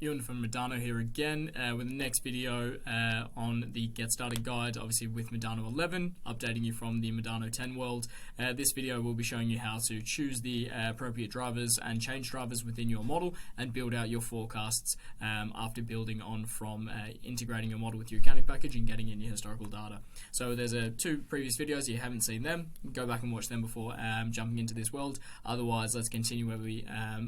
Ewan from Modano here again with the next video on the Get Started Guide, obviously with Modano 11, updating you from the Modano 10 world. This video will be showing you how to choose the appropriate drivers and change drivers within your model and build out your forecasts after building on from integrating your model with your accounting package and getting in your historical data. So there's two previous videos. If you haven't seen them, go back and watch them before jumping into this world. Otherwise, let's continue where we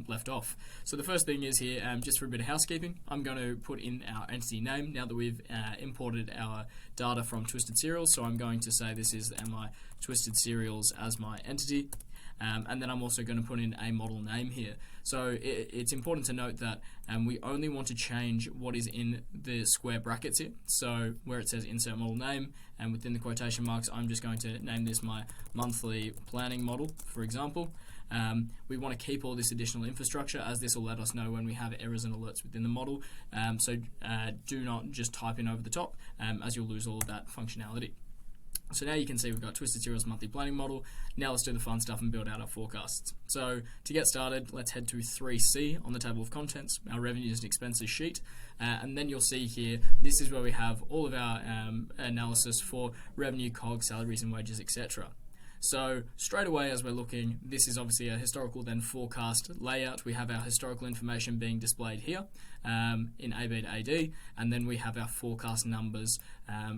left off. So the first thing is here, just for a bit of housekeeping, I'm going to put in our entity name now that we've imported our data from Twisted Serials. So I'm going to say this is my Twisted Serials as my entity. And then I'm also going to put in a model name here. So it's important to note that we only want to change what is in the square brackets here. So where it says insert model name, and within the quotation marks, I'm just going to name this my monthly planning model, for example. We want to keep all this additional infrastructure, as this will let us know when we have errors and alerts within the model. So do not just type in over the top, as you'll lose all of that functionality. So now you can see we've got Twisted Serials monthly planning model. Now let's do the fun stuff and build out our forecasts. So to get started, let's head to 3C on the table of contents, our revenues and expenses sheet. And then you'll see here, this is where we have all of our analysis for revenue, COGS, salaries and wages, etc. So straight away as we're looking, this is obviously a historical then forecast layout. We have our historical information being displayed here in AB to AD, and then we have our forecast numbers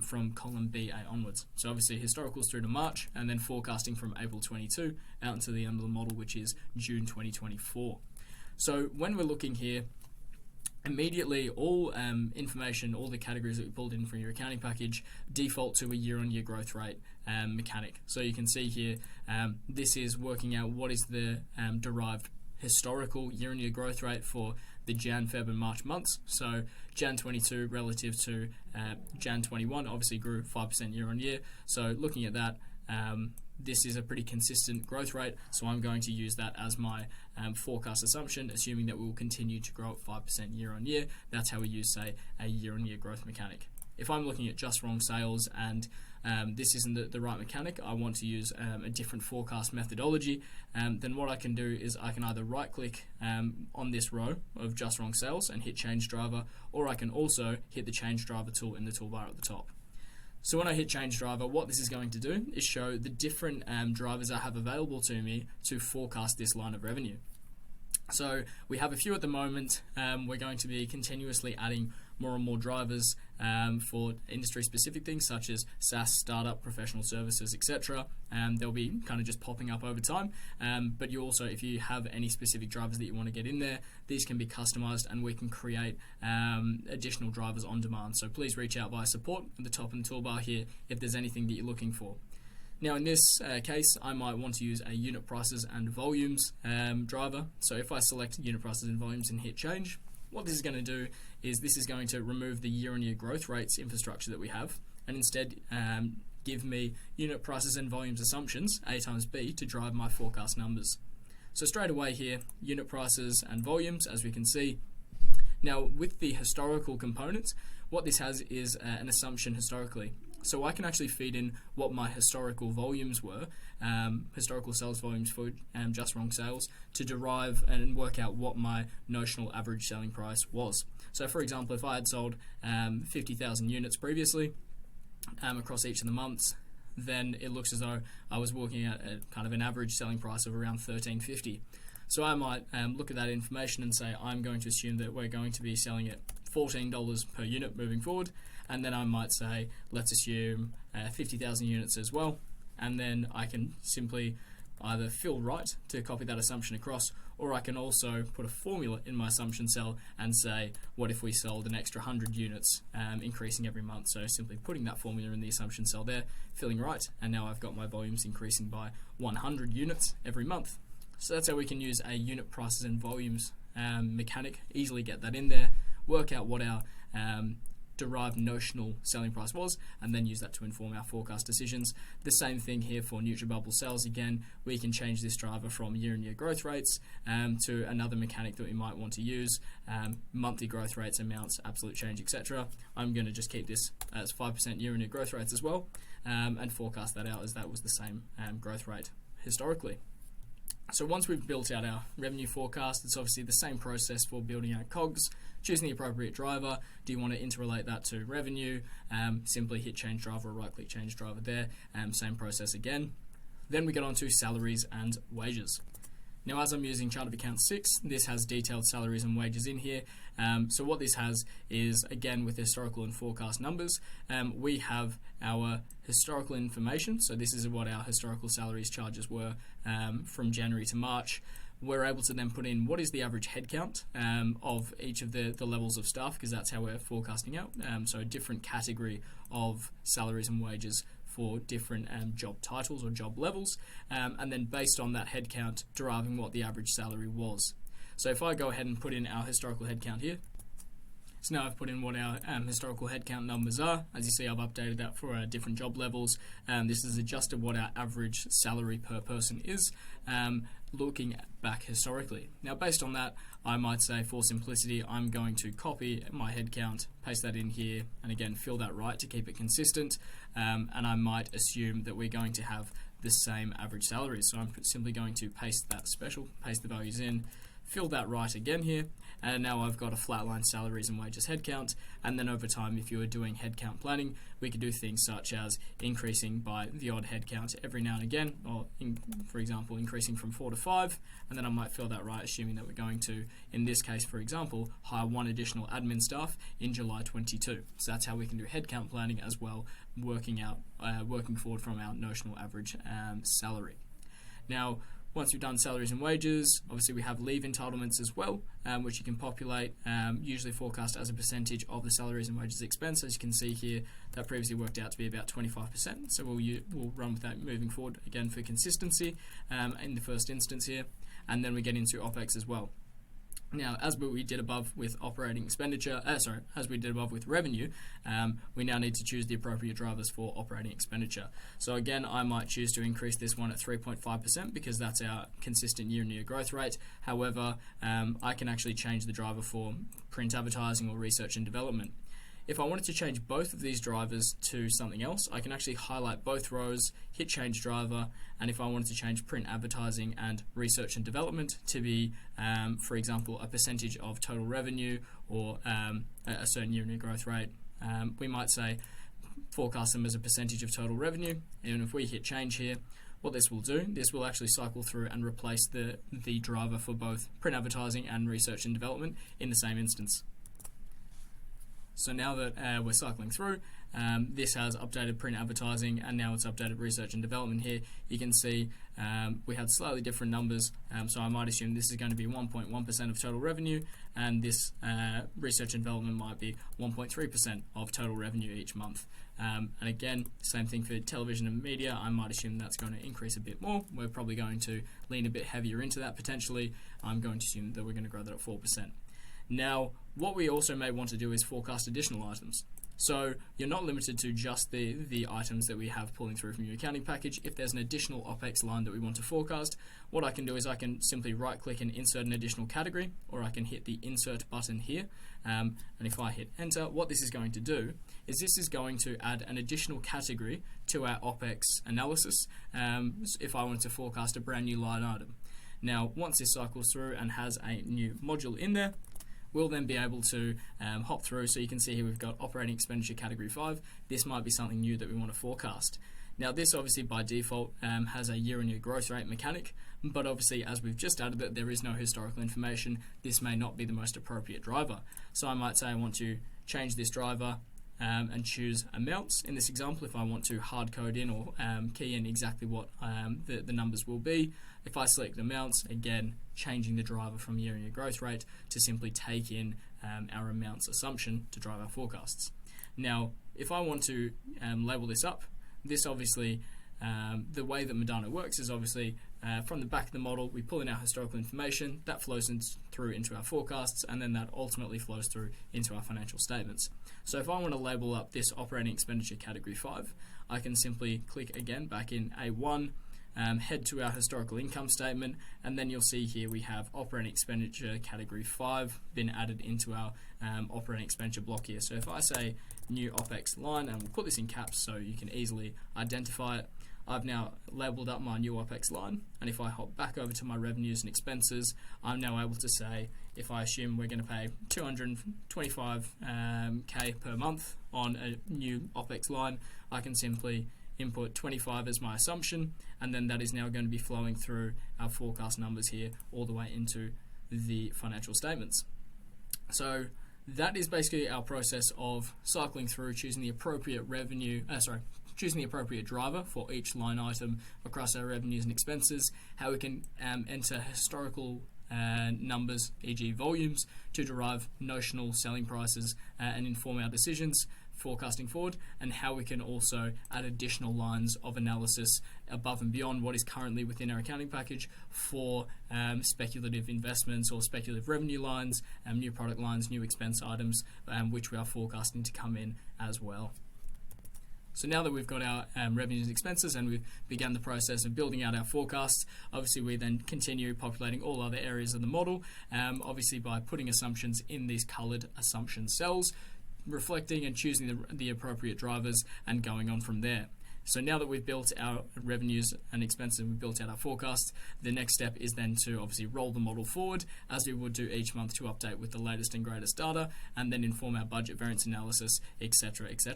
from column BA onwards. So obviously historicals through to March, and then forecasting from April 22 out into the end of the model, which is June 2024. So when we're looking here, immediately all information, all the categories that we pulled in from your accounting package default to a year-on-year growth rate mechanic. So you can see here, this is working out what is the derived historical year-on-year growth rate for the Jan, Feb and March months. So Jan 22 relative to Jan 21 obviously grew 5% year-on-year. So looking at that, this is a pretty consistent growth rate, so I'm going to use that as my forecast assumption, assuming that we will continue to grow at 5% year on year. That's how we use, say, a year-on-year growth mechanic. If I'm looking at just wrong sales and this isn't the right mechanic, I want to use a different forecast methodology, then what I can do is I can either right-click on this row of just wrong sales and hit change driver, or I can also hit the change driver tool in the toolbar at the top. So when I hit change driver, what this is going to do is show the different drivers I have available to me to forecast this line of revenue. So we have a few at the moment. We're going to be continuously adding more and more drivers for industry-specific things such as SaaS, startup, professional services, etc. They'll be kind of just popping up over time. But you also, if you have any specific drivers that you want to get in there, these can be customized and we can create additional drivers on demand. So please reach out via support at the top of the toolbar here if there's anything that you're looking for. Now in this case, I might want to use a unit prices and volumes driver. So if I select unit prices and volumes and hit change, what this is going to do is this is going to remove the year-on-year growth rates infrastructure that we have and instead give me unit prices and volumes assumptions, A times B, to drive my forecast numbers. So straight away here, unit prices and volumes, as we can see. Now with the historical components, what this has is an assumption historically. So I can actually feed in what my historical volumes were, historical sales volumes for just wrong sales, to derive and work out what my notional average selling price was. So for example, if I had sold 50,000 units previously across each of the months, then it looks as though I was working at a kind of an average selling price of around $13.50. So I might look at that information and say I'm going to assume that we're going to be selling at $14 per unit moving forward, and then I might say let's assume 50,000 units as well, and then I can simply either fill right to copy that assumption across, or I can also put a formula in my assumption cell and say what if we sold an extra 100 units increasing every month. So simply putting that formula in the assumption cell there, filling right, and now I've got my volumes increasing by 100 units every month. So that's how we can use a unit prices and volumes mechanic, easily get that in there, work out what our derived notional selling price was, and then use that to inform our forecast decisions. The same thing here for NutriBubble sales. Again, we can change this driver from year-on-year growth rates to another mechanic that we might want to use, monthly growth rates, amounts, absolute change, etc. I'm going to just keep this as 5% year-on-year growth rates as well, and forecast that out as that was the same growth rate historically. So once we've built out our revenue forecast, it's obviously the same process for building out COGS, choosing the appropriate driver. Do you want to interrelate that to revenue? Simply hit change driver or right-click change driver there. Same process again. Then we get on to salaries and wages. Now, as I'm using Chart of Account 6, this has detailed salaries and wages in here. So what this has is, again, with historical and forecast numbers, we have our historical information. So this is what our historical salaries charges were from January to March. We're able to then put in what is the average headcount of each of the levels of staff, because that's how we're forecasting out. So a different category of salaries and wages for different job titles or job levels, and then based on that headcount, deriving what the average salary was. So if I go ahead and put in our historical headcount here, so now I've put in what our historical headcount numbers are. As you see, I've updated that for different job levels. This is adjusted what our average salary per person is, looking back historically. Now, based on that, I might say, for simplicity, I'm going to copy my headcount, paste that in here, and again, fill that right to keep it consistent. And I might assume that we're going to have the same average salaries. So I'm simply going to paste that special, paste the values in, fill that right again here, and now I've got a flatline salaries and wages headcount. And then over time, if you were doing headcount planning, we could do things such as increasing by the odd headcount every now and again, or for example, increasing from 4 to 5, and then I might fill that right, assuming that we're going to, in this case, for example, hire 1 additional admin staff in July 22. So that's how we can do headcount planning as well, working forward from our notional average salary. Now, once we've done salaries and wages, obviously we have leave entitlements as well, which you can populate, usually forecast as a percentage of the salaries and wages expense. As you can see here, that previously worked out to be about 25%. So we'll run with that moving forward, again, for consistency in the first instance here. And then we get into OPEX as well. Now, as we did above with operating expenditure, as we did above with revenue, we now need to choose the appropriate drivers for operating expenditure. So again, I might choose to increase this one at 3.5% because that's our consistent year-on-year growth rate. However, I can actually change the driver for print advertising or research and development. If I wanted to change both of these drivers to something else, I can actually highlight both rows, hit change driver, and if I wanted to change print advertising and research and development to be, for example, a percentage of total revenue or a certain year-on-year growth rate, we might say forecast them as a percentage of total revenue. And if we hit change here, what this will do, this will actually cycle through and replace the driver for both print advertising and research and development in the same instance. So now that we're cycling through, this has updated print advertising and now it's updated research and development here. You can see we had slightly different numbers, so I might assume this is going to be 1.1% of total revenue, and this research and development might be 1.3% of total revenue each month. And again, same thing for television and media. I might assume that's going to increase a bit more. We're probably going to lean a bit heavier into that potentially. I'm going to assume that we're going to grow that at 4%. Now, what we also may want to do is forecast additional items. So you're not limited to just the items that we have pulling through from your accounting package. If there's an additional OPEX line that we want to forecast, what I can do is I can simply right-click and insert an additional category, or I can hit the Insert button here. And if I hit Enter, what this is going to do is this is going to add an additional category to our OPEX analysis if I wanted to forecast a brand new line item. Now, once this cycles through and has a new module in there, we'll then be able to hop through. So you can see here we've got operating expenditure category 5. This might be something new that we want to forecast. Now this obviously by default has a year-on-year growth rate mechanic, but obviously as we've just added it, there is no historical information. This may not be the most appropriate driver. So I might say I want to change this driver and choose amounts. In this example, if I want to hard code in or key in exactly what the numbers will be, if I select amounts, again, changing the driver from year-on-year growth rate to simply take in our amounts assumption to drive our forecasts. Now, if I want to label this up, this obviously, the way that Modano works is obviously from the back of the model, we pull in our historical information, that flows through into our forecasts, and then that ultimately flows through into our financial statements. So if I want to label up this operating expenditure category 5, I can simply click again back in A1, head to our historical income statement, and then you'll see here we have operating expenditure category 5 been added into our operating expenditure block here. So if I say new OPEX line, and we'll put this in caps so you can easily identify it, I've now labelled up my new OPEX line, and if I hop back over to my revenues and expenses, I'm now able to say, if I assume we're going to pay 225k per month on a new OPEX line, I can simply input 25 as my assumption, and then that is now going to be flowing through our forecast numbers here all the way into the financial statements. So that is basically our process of cycling through, choosing the appropriate choosing the appropriate driver for each line item across our revenues and expenses, how we can enter historical numbers, e.g. volumes, to derive notional selling prices and inform our decisions forecasting forward, and how we can also add additional lines of analysis above and beyond what is currently within our accounting package for speculative investments or speculative revenue lines, new product lines, new expense items, which we are forecasting to come in as well. So now that we've got our revenues and expenses and we've begun the process of building out our forecasts, obviously we then continue populating all other areas of the model, obviously by putting assumptions in these coloured assumption cells, reflecting and choosing the appropriate drivers and going on from there. So now that we've built our revenues and expenses, we've built out our forecast, the next step is then to obviously roll the model forward, as we would do each month, to update with the latest and greatest data, and then inform our budget variance analysis, etc., etc.